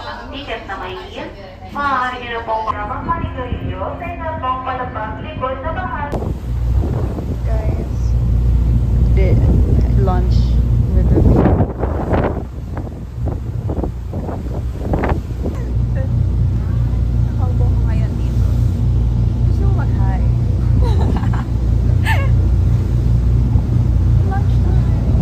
ng ticket na may yield, maaari nyo na pong magmanigarilyo sa inabang palabas likod na bahagi. Guys, the lunch with the nakaupo ko ngayon dito. Gusto mo mag-hi? Lunch time.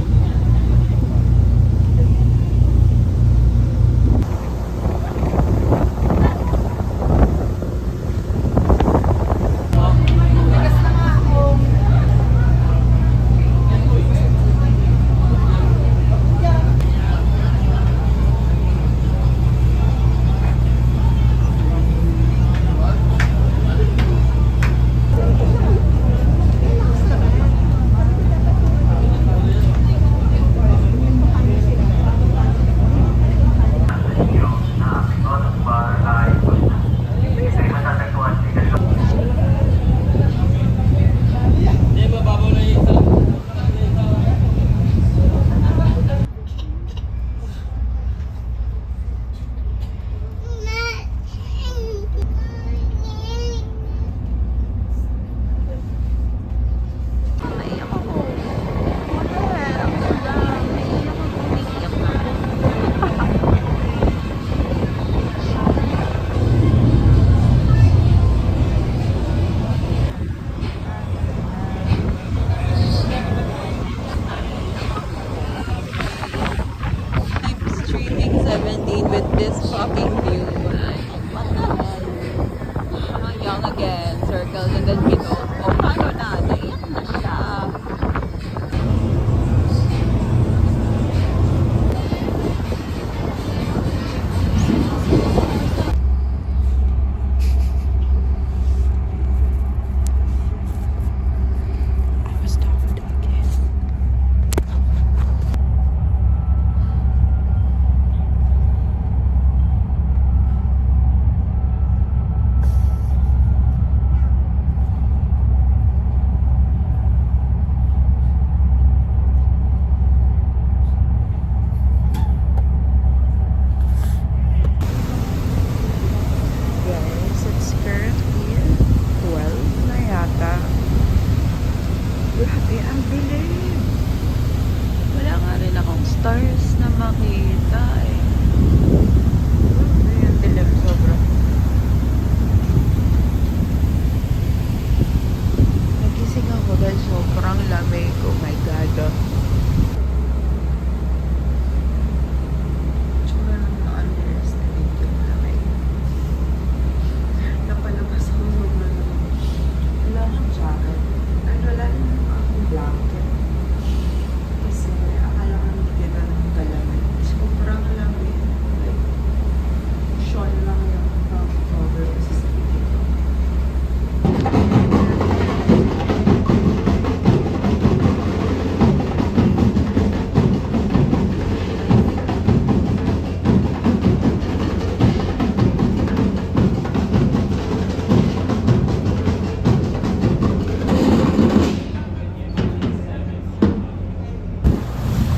Naiyak ako. Ang ulang. Naiyak ako. Umiiyak na. I'm streaming 17 with this fucking view. What the hell? Young again. Circles and then he goes, oh, paano na? Naiyak na siya. I was downed again. Guys, it's currently 12 na yata. Grabe, ang dilim. Wala nga rin akong stars na makita eh. Grabe, ang dilim sobra. Nagising ako dahil sobrang lamig. Oh my God. Tsura nang na-underestimate yung lamig. Napalabas ako sobrang lamig. Wala akong jacket. Ay, wala rin akong blanket. Kasi akala ko hindi kita ng kalamig. Sobrang lamig. Like, shawl lang yung cover kasi sa dito.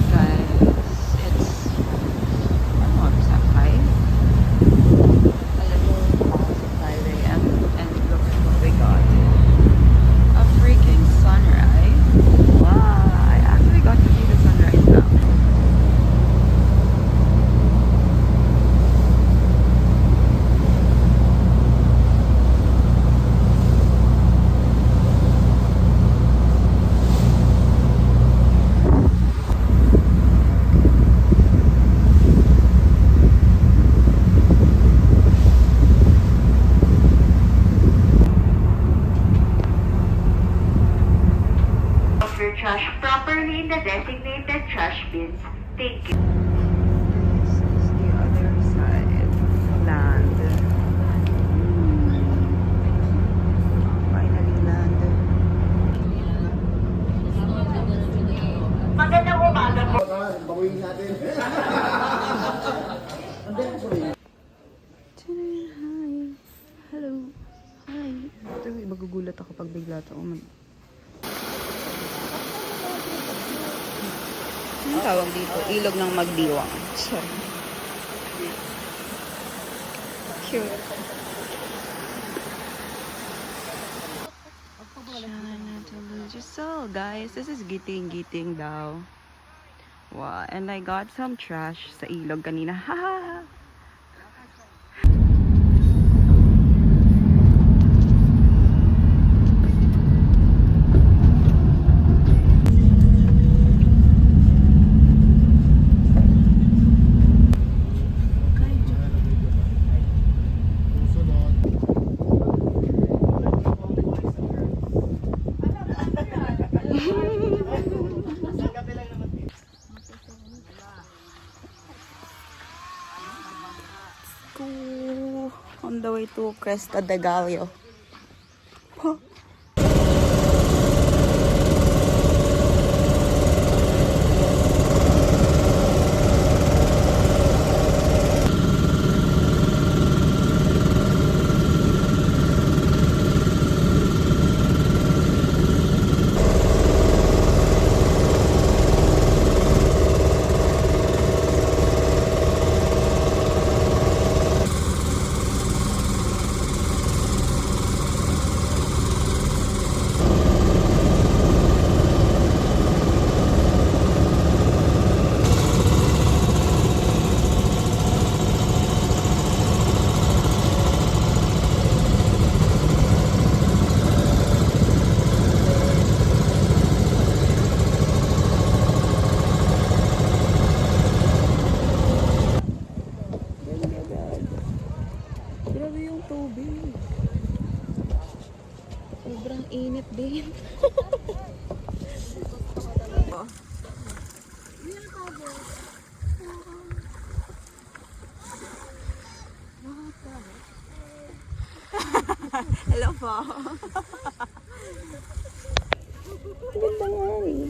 Guys, it's ano oras na? 5? A little past 5 a.m. and look at what we got. A freaking sunrise. Wow, I actually got to see the sunrise now. Of your trash properly in the designated trash bins. Thank you. This is the other side. Land. Finally land. Magandang umaga po. Bawiin natin. Hi. Hello. Hi. Ito, magugulat ako pag bigla ito. Anong tawag dito? Ilog ng Magdiwang. Sorry. Cute. So guys, this is giting daw. Wow, and I got some trash sa ilog kanina. Ha. On the way to Cresta de Gallo. Grabe yung tubig. Sobrang init din. Hello po. Ganda nga eh.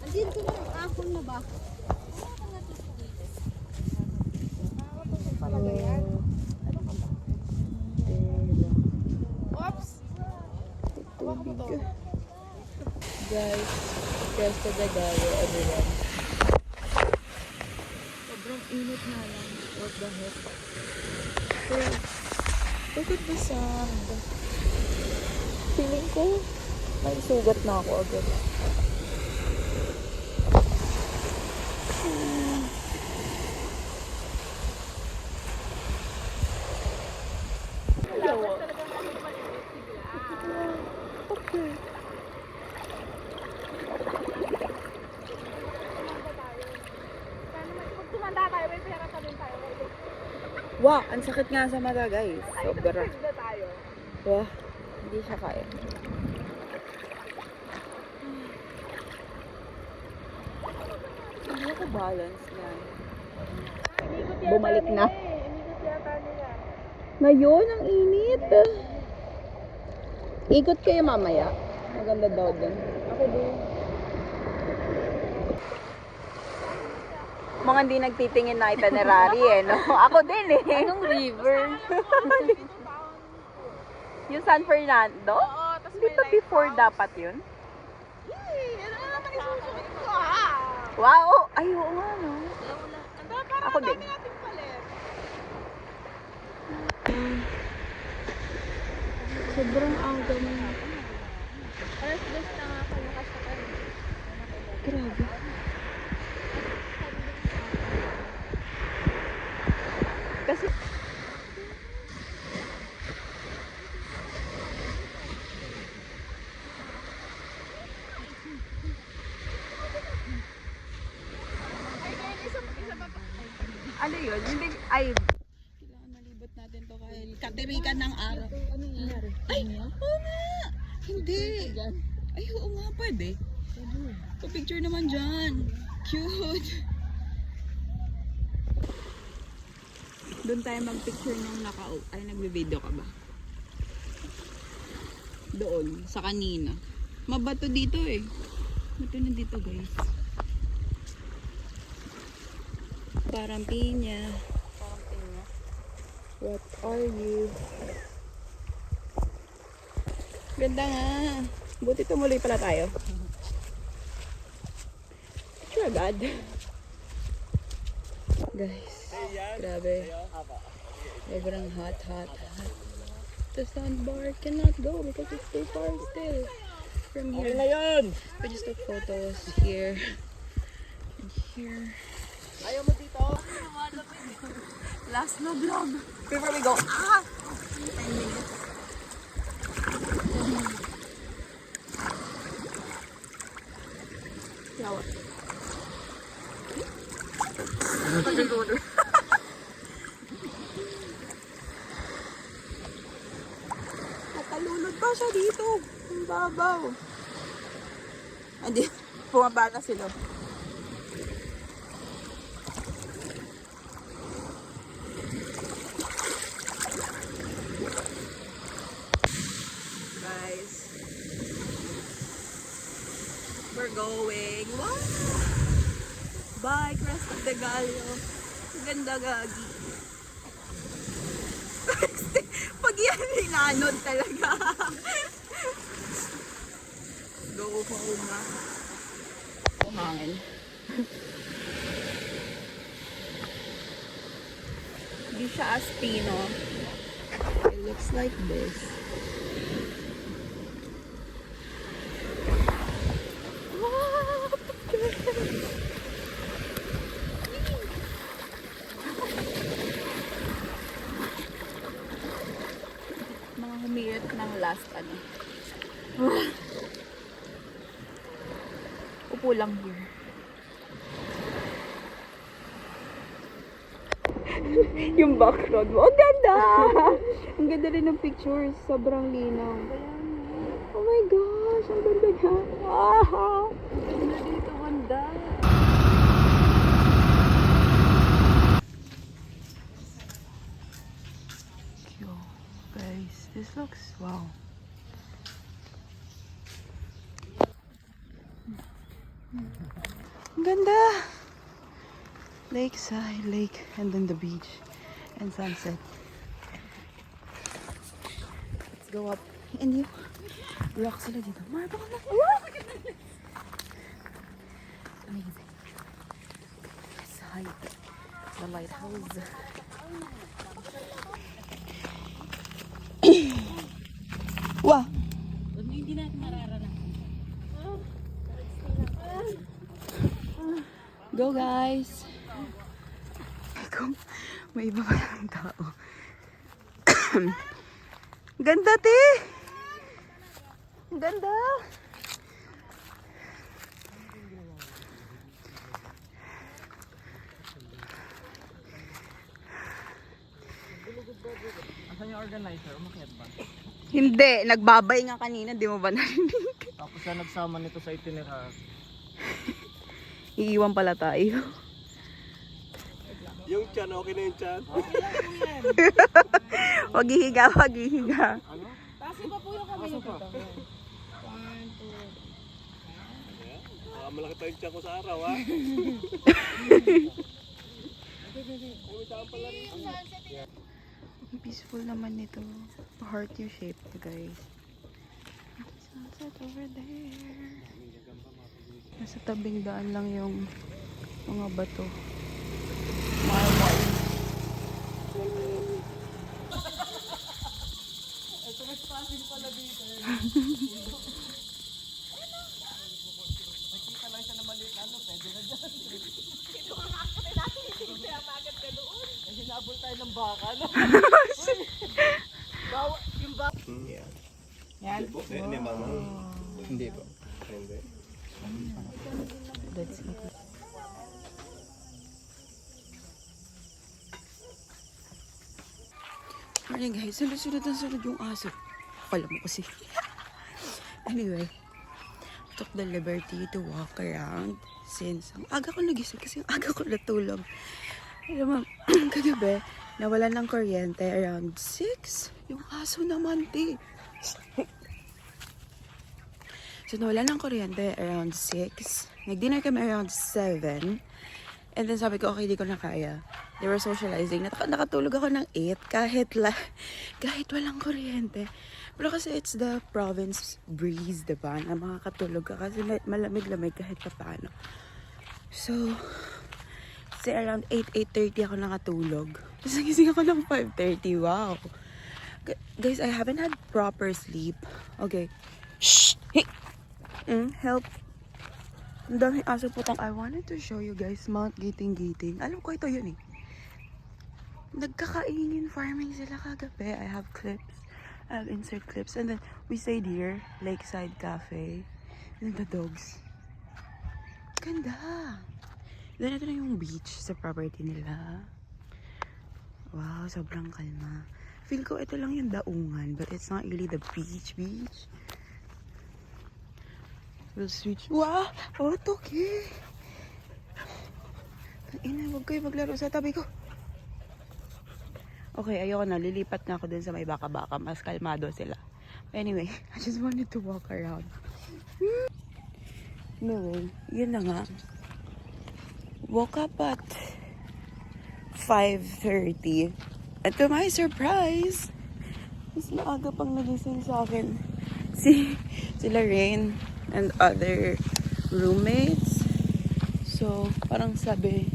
Andito na, ahon na ba? Oops! Tubig. Guys, Cresta de Gallo, everyone. Sobrang init na lang. What the heck? Oh, look at the sand. Feeling ko, may sugat na ako agad. Okay. Pag tumanda tayo, may pera pa rin tayo. Wow, ang sakit nga sa mata guys. Sobra. Pagda tayo. Wow, hindi siya kaya. Hindi ako balance yan. Bumalik na. Inikot yata nila. Ngayon, ang init. Ikot kayo mamaya. Maganda daw din. Ako din. Mga hindi nagtitingin na itinerary no? Ako din Anong river? Yung San Fernando? Oo, tapos Hindi may pa before dapat yun? Ano naman isusunod ko Wow! Ay, oo nga no. Parang Ako ang din. dami nating palit. Sobrang aga na. Alas 2 na nga ako nakasakay. Grabe. Kasi ano yun? Hindi, ay, kailangan malibot natin to kahit katirikan ng araw. Ano nangyari? Ay, oo nga! Hindi. Ay, oo nga, pwede. Pa-picture naman dyan. Cute. Doon tayo mag-picture ng ay, nagbe-video ka ba? Doon, sa kanina. Mabato dito Bato na dito guys. Parang pinya. What are you? Ganda nga. Buti tumuloy pala tayo. agad. Guys, grabe. Sobrang hot. The sandbar cannot go because it's too far still from here. We just took photos here and here. Ayaw mo dito? Last na vlog. Before we go. Yawa. Natalunod pa siya dito. Ang babaw. Hindi, pumaba na sila. Guys, we're going. Wow! Bye, Crest of the Gallo. Ganda gagi. Pag yan, hinanod talaga. Go home na. Umangin. Hindi siya as pino. It looks like this. Mga humirit ng last ano. Upo lang here. Yung background mo. Ang ganda! Ang ganda rin ng pictures. Sobrang linaw. Oh my gosh! Ang ganda niya. Wow! Ang ganda dito. Ganda. Yo, guys. This looks wow. Ang ganda! Lakeside, lake, and then the beach and sunset. Let's go up. And you, rock sila dito. Marble na. Amazing. It's high. The lighthouse. Wow! Hindi natin mararanasan. Go guys! Kung may iba pa ng tao. Ganda te! Ganda! Asan yung organizer? Umakyat ba? Hindi, nagbabay nga kanina, di mo ba narinig? Tapos siya nagsama nito sa itinerary. Iiwan pala tayo. Yung chan, okay na yung chan? Wag hihiga, wag hihiga. Ano? Kasi pa po yung kami Asan pa? Malaki tayong chan ko sa araw, ha? Peaceful naman nito. Heart yung shape, guys. Sunset over there. Nasa tabing daan lang yung mga bato. Marble. Hinabol tayo ng baka, no? Yung baka. Yan. Hindi, mama. Hindi po. Hindi. That's it. Morning guys, sunod yung aso. Akala mo kasi. Anyway, took the liberty to walk around since ang aga ko nagising kasi ang aga ko natulog. Alam mo, kagabi, nawalan ng kuryente around 6. Yung aso naman, di. So, nawalan ng kuryente around 6. Nag-dinner kami around 7. And then sabi ko, okay, di ko na kaya. They were socializing. Nakatulog ako ng 8 kahit walang kuryente. Pero kasi it's the province breeze, diba? Na makakatulog ka kasi malamig-lamig kahit pa paano. So, say around 8:30 ako nakatulog. Tapos nagising ako ng 5:30. Wow. Guys, I haven't had proper sleep. Okay. Shh! Hey! Help. Ang daming aso putang. I wanted to show you guys Mount Giting-Giting. Alam ko ito yun eh. Nagkakaingin farming sila kagabi. I have clips. I'll insert clips. And then, we stayed here. Lakeside Cafe. And then the dogs. Ganda. Then, ito na yung beach sa property nila. Wow, sobrang kalma. Feel ko ito lang yung daungan. But it's not really the beach. We'll switch. Wow! Oh, toki! Ina, huwag kayo maglaro sa tabi ko. Okay, ayoko na. Lilipat na ako dun sa may baka-baka. Mas kalmado sila. Anyway, I just wanted to walk around. Anyway, yun na nga. Woke up at 5:30. And to my surprise, mas maaga pang nagising sa akin sila Rain and other roommates. So, parang sabi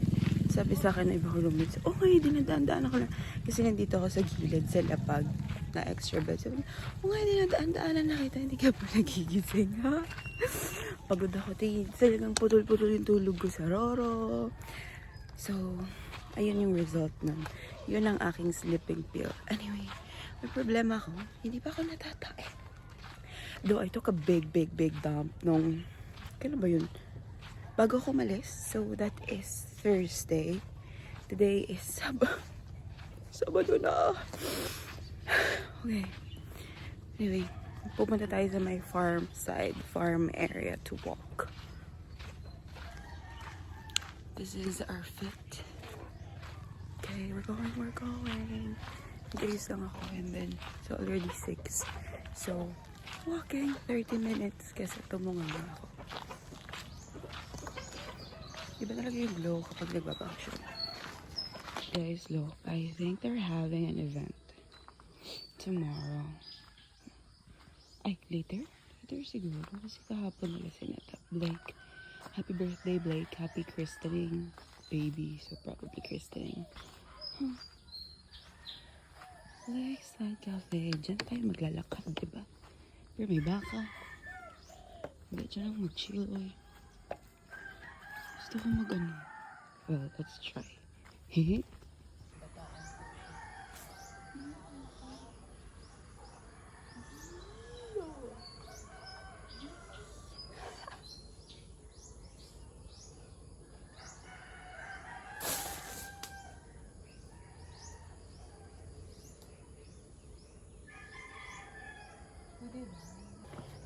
sa akin na iba ko roommates, okay, dinadaan-daan ako na. Kasi nandito ako sa gilid, sa lapag, na extra bed. Sabi, okay, dinadaan-daanan na kita, hindi ka pa nagigising, ha? Pagod ako, talagang putol-putol yung tulog ko sa Roro. So, ayun yung result nun. Yun ang aking sleeping pill. Anyway, may problema ako, hindi pa ako natatae. Though I took a big dump nung, kailan ba yun? Bago ako malis, so that is Thursday. Today is Sabado na. Okay. Anyway, pupunta tayo sa my farm area to walk. This is our fit. Okay, we're going. Days lang ako and then, so already 6. So, walking 30 minutes kasi tumunga na ako. Iba talaga yung glow kapag nagbabaksyon. Guys, look, I think they're having an event tomorrow. Ay, later? Later siguro. Kasi kahapon nila sinetap. Blake. Happy birthday, Blake. Happy christening, baby. So probably christening. Lakeside Cafe. Diyan tayo maglalakad, diba? Pero may baka. Hindi, dyan lang mag-chill, oy. Gusto ko mag-ano. Well, let's try. Hehe.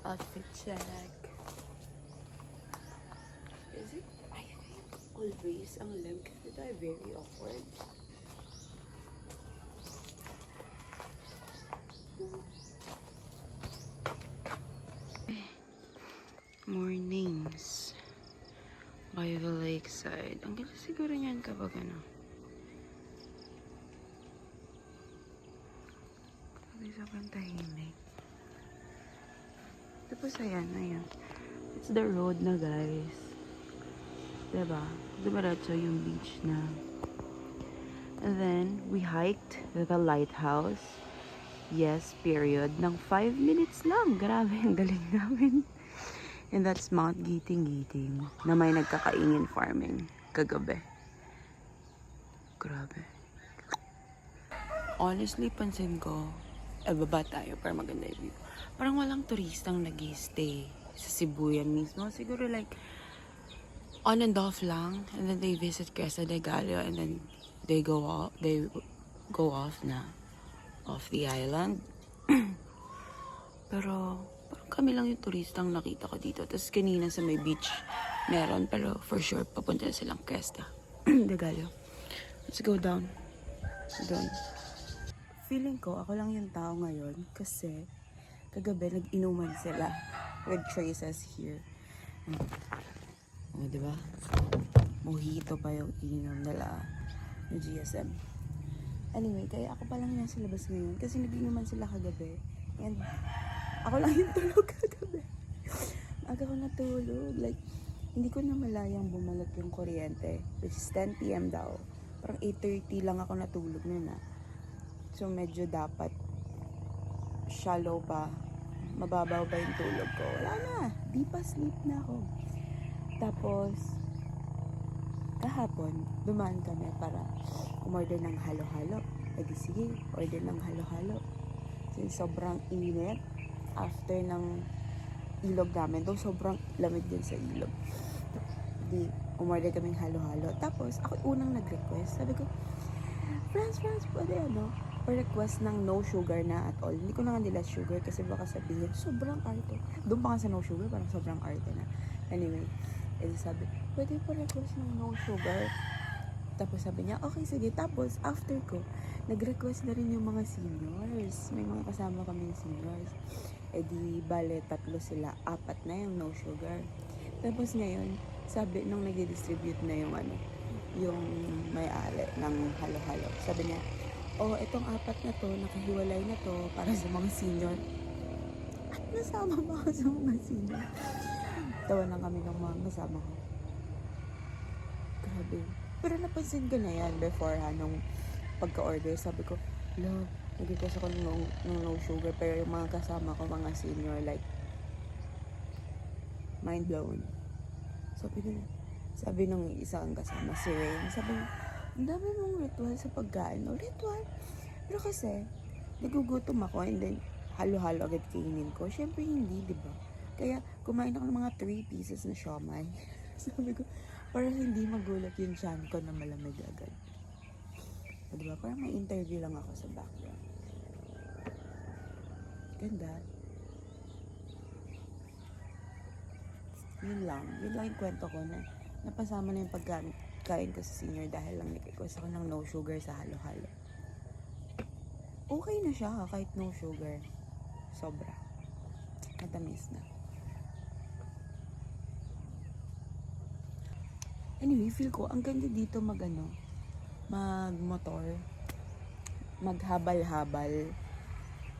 Outfit check. Is it? I think always ang lamp kasi tayo very awkward. Mornings by the lakeside. Ang ganda siguro niyan kapag ano. Kapag sobrang tahimik. Tapos ayan. It's the road na, guys. Diba? Dumiretso yung beach na. And then, we hiked to the lighthouse. Yes, period. Nang 5 minutes lang. Grabe, ang galing namin. And that's Mount Giting-Giting na may nagkakaingin farming kagabi. Grabe. Honestly, pansin ko, baba tayo para maganda yung view. Parang walang turistang nag-stay sa Sibuyan mismo. Siguro like, on and off lang. And then they visit Quezon de Gallo and then they go off na off the island. Pero parang kami lang yung turistang nakita ko dito. Tapos kanina sa may beach meron. Pero for sure papunta na silang Quezon de Gallo. Let's go down. Doon. Feeling ko ako lang yung tao ngayon kasi kagabi nag-inuman sila with traces here. Oh, diba? Mojito pa yung inom nila ng GSM. Anyway, kaya ako pa lang yan sa labas ngayon kasi nag-inuman sila kagabi. And ako lang yung tulog kagabi. Aga ko natulog. Like, hindi ko na malayang bumalik yung kuryente, which is 10 p.m. daw. Parang 8:30 lang ako natulog nun So medyo dapat shallow pa, mababaw pa yung tulog ko. Wala na, di pa sleep na ako. Tapos, kahapon, dumaan kami para umorder ng halo-halo. E di sige, order ng halo-halo. Since sobrang init, after ng ilog namin, though sobrang lamig din sa ilog. Di, umorder kaming halo-halo. Tapos, ako unang nag-request. Sabi ko, Friends, pwede request ng no sugar na at all. Hindi ko na nga nila sugar kasi baka sabihin, sobrang arte. Doon pa nga sa no sugar, parang sobrang arte na. Anyway, edi sabi, pwede pa request ng no sugar. Tapos sabi niya, okay, sige. Tapos, after ko, nag-request na rin yung mga seniors. May mga kasama kaming seniors. Edi, bale, 3 sila. 4 na yung no sugar. Tapos ngayon, sabi, nung nag-distribute na yung yung may-ari ng halo-halo. Sabi niya, itong 4 na to, nakahiwalay na to para sa mga senior. At nasama ba ako sa mga senior? Tawa lang kami ng mga kasama ko. Grabe. Pero napansin ko na yan before nung pagka-order. Sabi ko, love, nag-request ako ng no sugar. Pero yung mga kasama ko, mga senior, like, mind blown. Sabi nung isang kasama, si Rain, sabi niya, ang dami mong ritual sa pagkain. Ritual? Pero kasi, nagugutom ako and then, halo-halo agad kainin ko. Siyempre hindi, di ba? Kaya, kumain ako ng mga 3 pieces na siomay. Sabi ko, para hindi magulat yung tiyan ko na malamig agad. O, di ba? Parang may interview lang ako sa background. Ganda. Yun lang yung kwento ko na napasama na yung pagkain ko sa senior dahil lang nag-request ako ng no sugar sa halo-halo. Okay na siya kahit no sugar. Sobra. Matamis na. Anyway, feel ko ang ganda dito mag-motor, maghabal-habal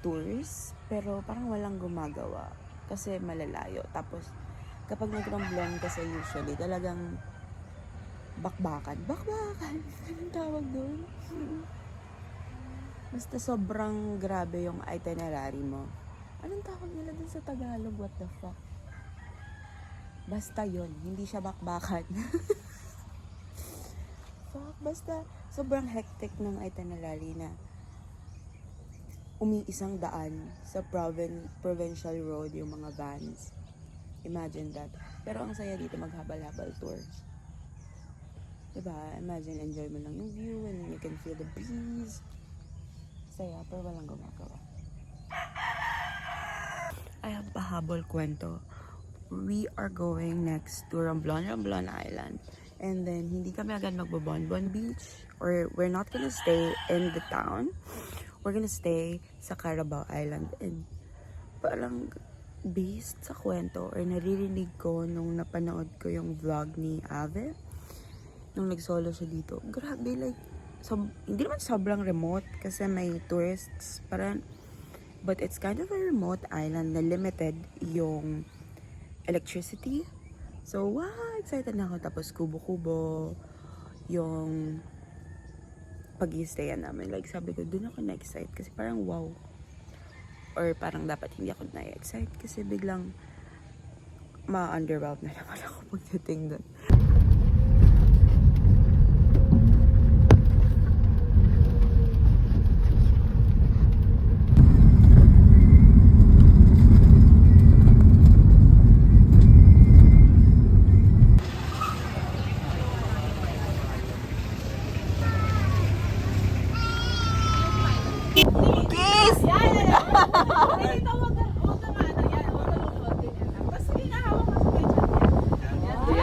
tours, pero parang walang gumagawa kasi malalayo. Tapos kapag nag-ramblon kasi usually, talagang bakbakan. Anong tawag doon? Basta sobrang grabe yung itinerary mo. Anong tawag nila dun sa Tagalog? What the fuck? Basta yun. Hindi siya bakbakan. Fuck, basta sobrang hectic ng itinerary na umiisang daan sa provincial road yung mga vans. Imagine that. Pero ang saya dito maghabal-habal tour. Diba? Imagine, enjoy mo lang yung view and you can feel the breeze. Saya, pero walang gumagawa. I have a habol kwento. We are going next to Romblon Island. And then, hindi kami agad magbo-Bonbon Beach. Or we're not gonna stay in the town. We're gonna stay sa Carabao Island. And parang based sa kwento or naririnig ko nung napanood ko yung vlog ni Ave nung nag-solo siya dito, grabe, like hindi naman sobrang remote kasi may tourists parang, but it's kind of a remote island na limited yung electricity. So wow, excited na ako. Tapos kubo-kubo yung pag-i-stayan namin, like sabi ko dun ako na-excite kasi parang wow. Or parang dapat hindi ako na-excite kasi biglang ma-underwhelmed na naman ako pagdating doon.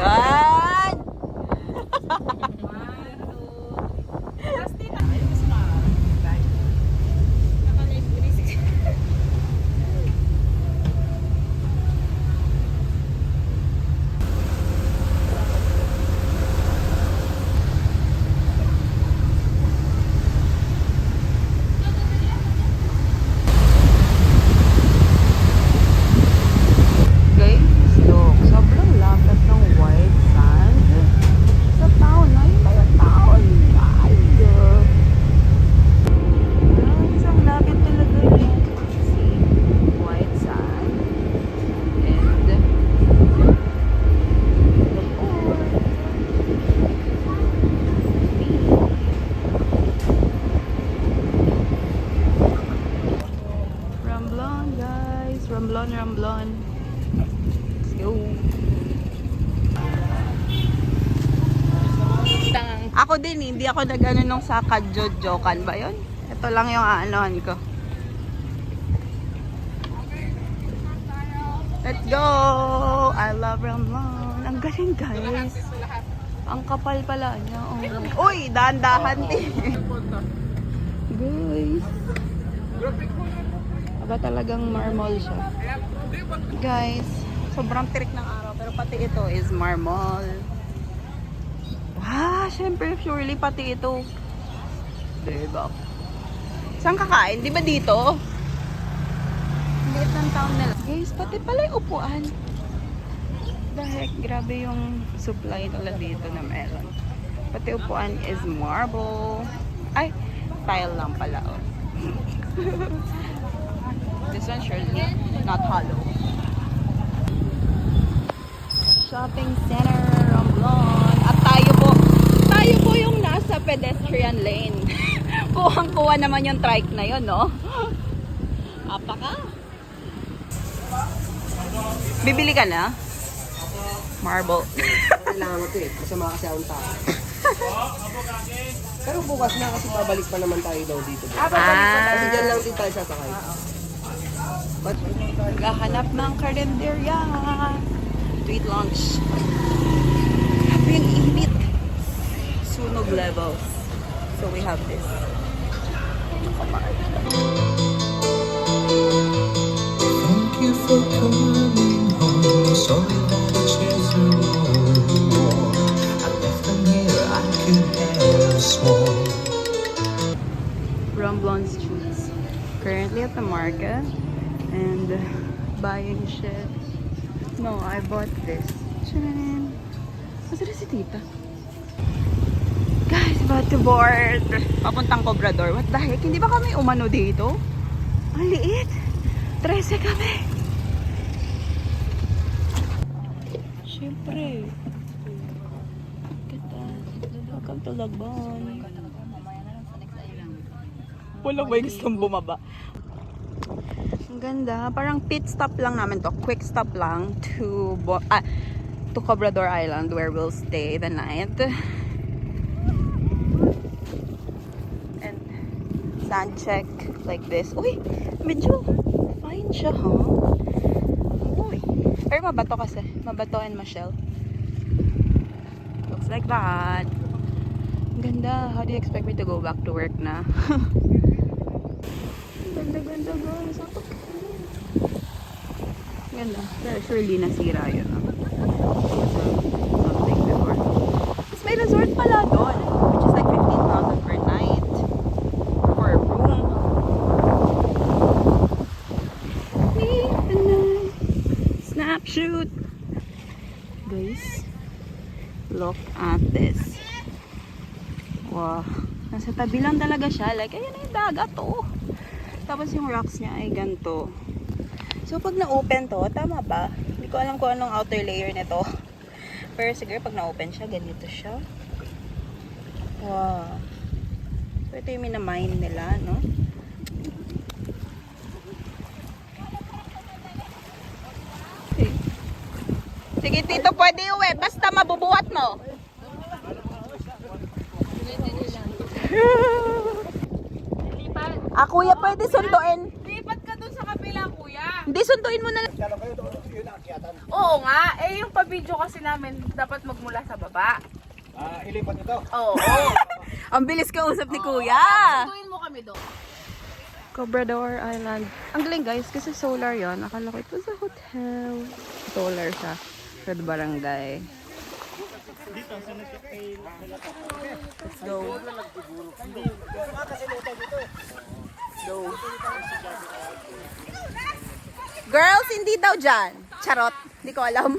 Yan! ako din, hindi ako nag-ano nung sa Kadjojokan ba yun? Ito lang yung aanohan ko. Let's go! I love Ramon. Ang galing guys. Ang kapal pala niya. Oh. Uy, dahan-dahan din. Guys. Aba talagang marmol siya. Guys, sobrang tirik ng araw. Pero pati ito is marmol. Wow, syempre, surely pati ito. Diba? Saan kakain? Di ba dito? Liit ng town nila. Guys, pati pala yung upuan. The heck, grabe yung supply nila dito na meron. Pati upuan is marble. Ay, tile lang pala. Oh. This one surely not hollow. Shopping center, Romblon. At tayo po yung nasa pedestrian lane. Kuhang-kuha naman yung trike na yun, no? Apaka. Bibili ka na? Marble. Kailangan mo ito eh. Masama kasi ang tao. Pero bukas na kasi babalik pa naman tayo daw dito. Kasi dyan lang din tayo sasakay. Naghahanap ng karinderya. Tweet lunch. Grabe yung init. Sunog levels. So we have this. Thank you for coming home. Sorry that the chairs are all warm. I left them here, I could have sworn. Romblon Streets. Currently at the market and buying shit. No, I bought this. Charan! Masara si tita. Guys, about to board. Papuntang Cobrador. What the heck? Hindi ba kami umano dito? Ang liit. 13 kami. Siyempre. Welcome to Lagbon. Walang may gustong bumaba. Ang ganda. Parang pit stop lang namin to. Quick stop lang to Cobrador Island where we'll stay the night. And sand check like this. Uy! Medyo fine siya, ha? Uy! Pero mabato kasi. Mabato and ma-shell. Looks like that. Ang ganda. How do you expect me to go back to work na? Ganda-ganda guys. Ganda. Pero surely nasira yun. Something before. Tapos may resort pala doon. Which is like 15,000 per night. For a room. Snap shoot. Guys. Look at this. Wow. Nasa tabi lang talaga siya. Like, ayan na yung dagat, oh. Tapos yung rocks niya ay ganito. So, pag na-open to, tama ba? Hindi ko alam kung anong outer layer nito. Pero siguro pag na-open siya, ganito siya. Wow. So, ito yung minamine nila, no? Okay. Sige, Tito, pwede uwi. Basta mabubuhat mo. Kuya, pwede sunduin. Lipat ka dun sa kabila, kuya. Hindi, sunduin mo na lang. Oo nga. Eh, yung pa-video kasi namin, dapat magmula sa baba. Ilipat ito. Oo. Ang bilis kausap ni Kuya. Sunduin mo kami doon. Cobrador Island. Ang galing guys, kasi solar yon. Akala ko ito sa hotel. Solar siya for the barangay. Let's go. Go. Girls, hindi daw dyan. Charot. Hindi ko alam.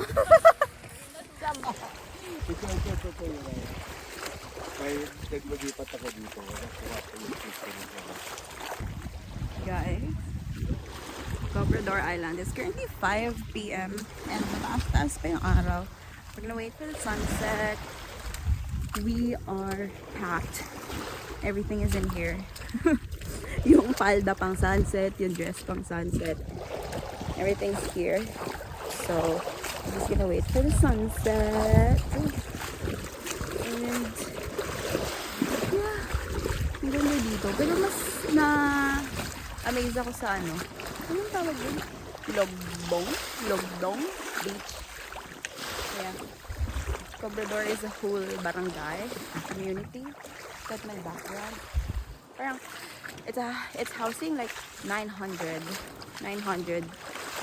Guys, Cobrador Island is currently 5 p.m. and mataas-taas pa yung araw. We're gonna wait for the sunset. We are packed. Everything is in here. Yung palda pang sunset, yung dress pang sunset. Everything's here. So, I'm just gonna wait for the sunset. And Nag-snooze ako sa ano. Anong tawag yun? Logdong Beach. Yeah. Cobrador is a whole barangay community. That's my background. Parang it's housing like 900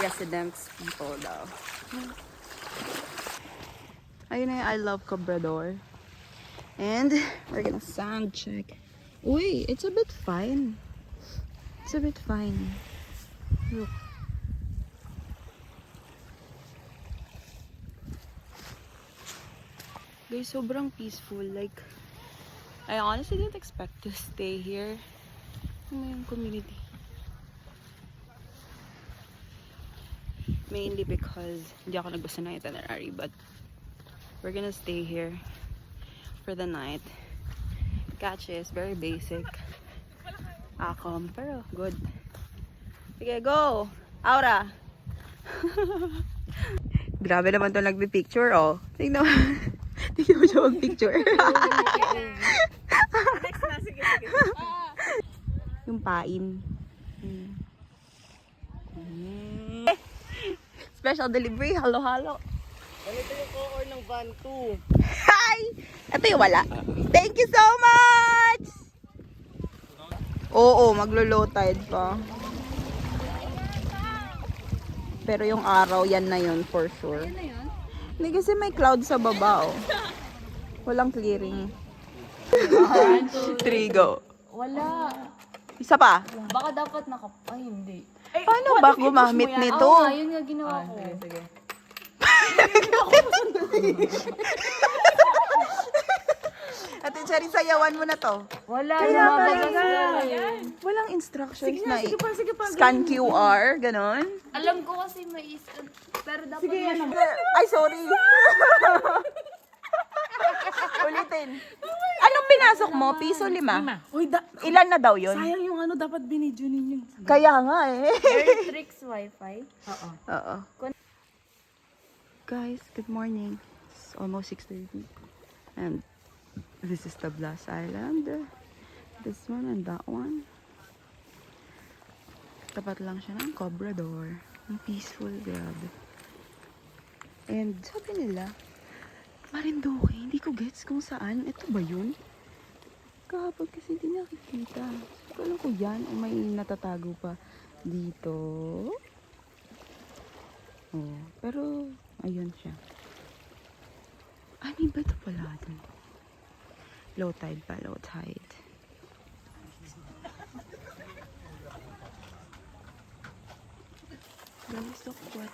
residents people daw. Ayun na, I love Cobrador. And we're gonna sound check. Uy, it's a bit fine. It's a bit fine. Look. Guys, sobrang peaceful. Like, I honestly didn't expect to stay here. Ano yung community? Mainly because hindi ako nagbasa ng itinerary, but we're gonna stay here for the night. Catch is very basic. Pero good. Sige, go! Aura! Grabe naman to nagpi-picture, oh. Tingnan mo. Tingnan mo siya mag-picture. Yung pain. Special delivery, halo-halo. Ganito yung core ng van 2. Hi! Ito yung wala. Thank you so much! Oo, maglo-low tide pa. Pero yung araw, yan na yun for sure. Yan na yun? Hindi kasi may cloud sa baba, oh. Walang clearing. 3, go. Wala. Isa pa. Baka dapat ay hindi. Paano ba gumamit nito? Oo nga, yun nga ginawa ko. Sige. Ate Cherry, sayawan mo na to. Wala. Walang instructions na scan QR, ganon. Alam ko kasi may pero dapat Ay, sorry. Ulitin. Anong pinasok mo? Piso 5? Uy, Ilan na daw yun? sayang yung ano dapat binidyo ninyo. Kaya nga eh. Tricks Wi-Fi? Oo. Guys, good morning. It's almost 6:30. And this is the Blas Island. This one and that one. Tapat lang siya ng Cobrador. Ang peaceful, grabe. And sabi nila, Marinduque, hindi ko gets kung saan. Ito ba yun? Kahapon kasi hindi nakikita. So, alam ko yan o may natatago pa dito. Oh, pero ayun siya. Ano ba ito pala dun? Low tide pa, low tide. Guys, look what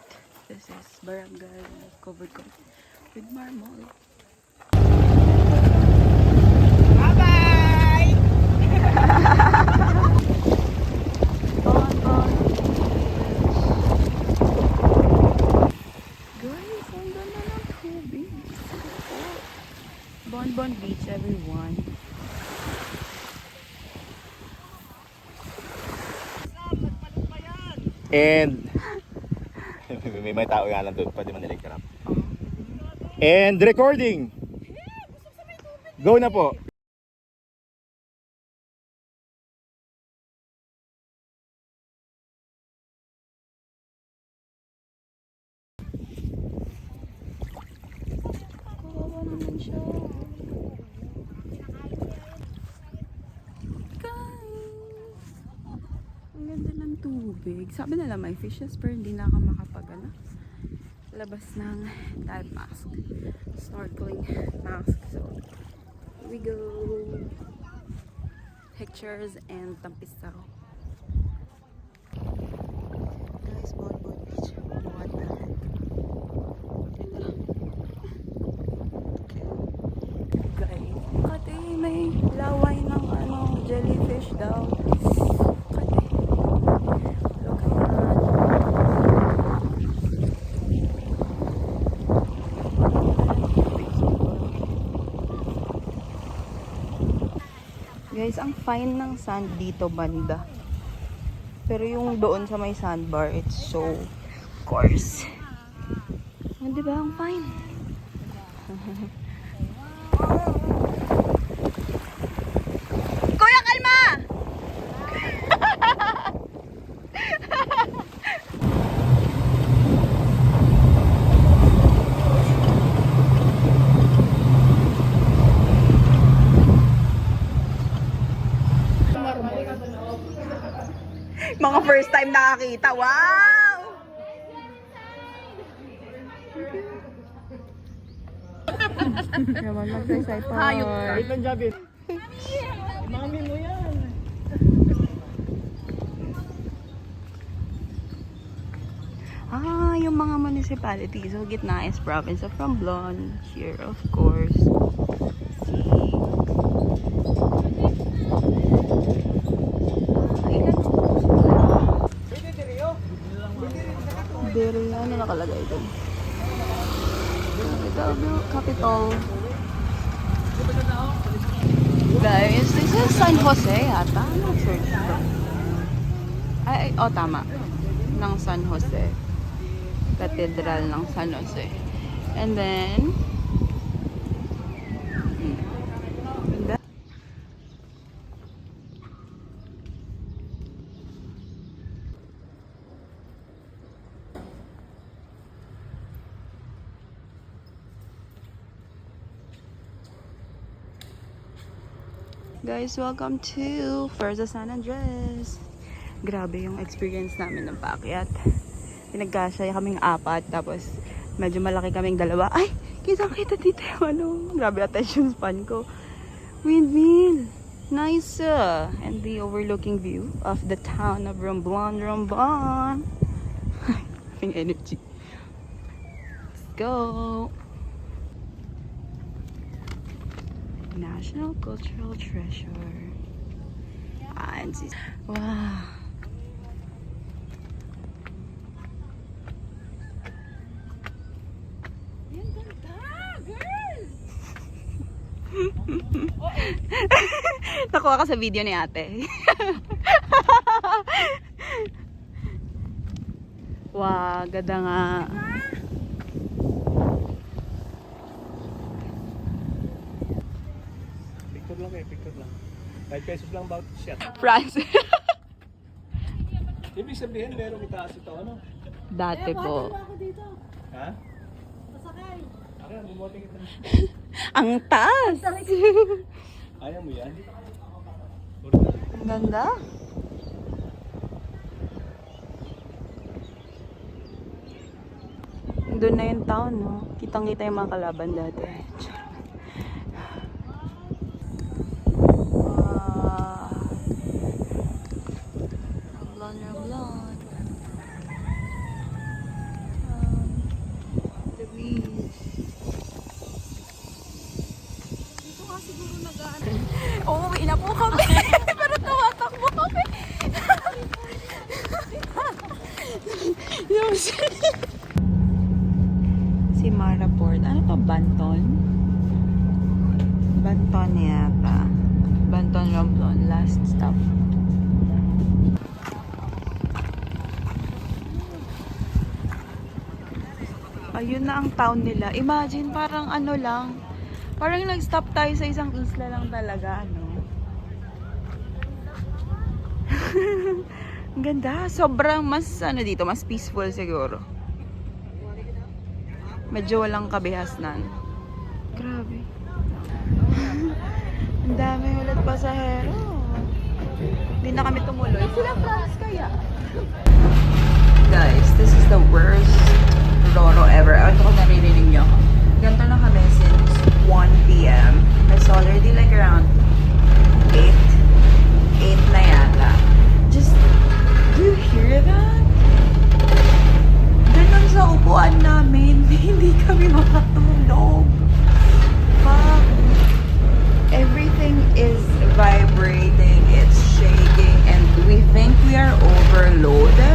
this is. Barangay covered with marble. Bye-bye! Guys, ang ganda ng tubig. Bonbon Beach, everyone. And may tao nga lang doon, pwede manilig ka na. And recording! Go na po! Kawawa naman siya. Guys! Ang ganda ng tubig. Sabi nila may fishes pero hindi na ako makapagana. Labas ng dive mask. Snorkeling mask. So, here we go. Pictures and tampisaw. Guys, Bonbon Beach. What the heck? Guys, kate may laway ng jellyfish daw. Kate. Look at that. Guys, ang fine ng sand dito banda. Pero yung doon sa may sandbar, it's so coarse. Oh, diba? Ang fine. Kuya, kalma! first time nakakita. Wow! Naman mag-say pa. Hayop ka. Wait lang, Javi. Mami mo yan. Yung mga municipalities. So, gitna is province of Romblon. Here, of course. See. Pero ano nakalagay doon? Capital. Guys, this is San Jose yata. Ano church to? Ay, tama. Ng San Jose. Cathedral ng San Jose. And then, guys, welcome to Fuerza San Andres. Grabe yung experience namin ng paakyat. Pinagkasya kaming 4, tapos medyo malaki kaming 2. Ay! Kitang-kita dito yung ano. Grabe attention span ko. Windmill! Nice! And the overlooking view of the town of Romblon. Having energy. Let's go! National Cultural Treasure. Wow. Nakuha ka sa video ni ate. Wow, ganda nga. Picture lang. 5 pesos lang about shot. France. Ibig sabihin, meron itaas ito, ano? Dati po. Ha? Masakay. Akin, bumote kita. Ang taas! Ayaw mo yan? Ang ganda. Doon na yung town, no? Kitang-kita yung mga kalaban dati. Romblon. The beach. Dito nga siguro nag-ano. Oo, uwi na po kami. Pero tumatakbo kami. Si Mara Port. Ano to? Banton? Banton yata. Banton Romblon. Last stop. Ayun na ang town nila. Imagine, parang ano lang. Parang nag-stop tayo sa isang isla lang talaga, ano. Ang ganda. Sobrang mas, ano dito, mas peaceful siguro. Medyo walang kabihasnan. Grabe. Ang dami ulit pasahero. Hindi na kami tumuloy. Sila France kaya. Guys, this is the worst Roro ever. Ito ko naririnig nyo. Ganito na kami since 1 p.m. It's already like around 8 na yata. Just, do you hear that? Ganun sa upuan namin, hindi kami makatulog. Fuck. Everything is vibrating, it's shaking, and we think we are overloaded.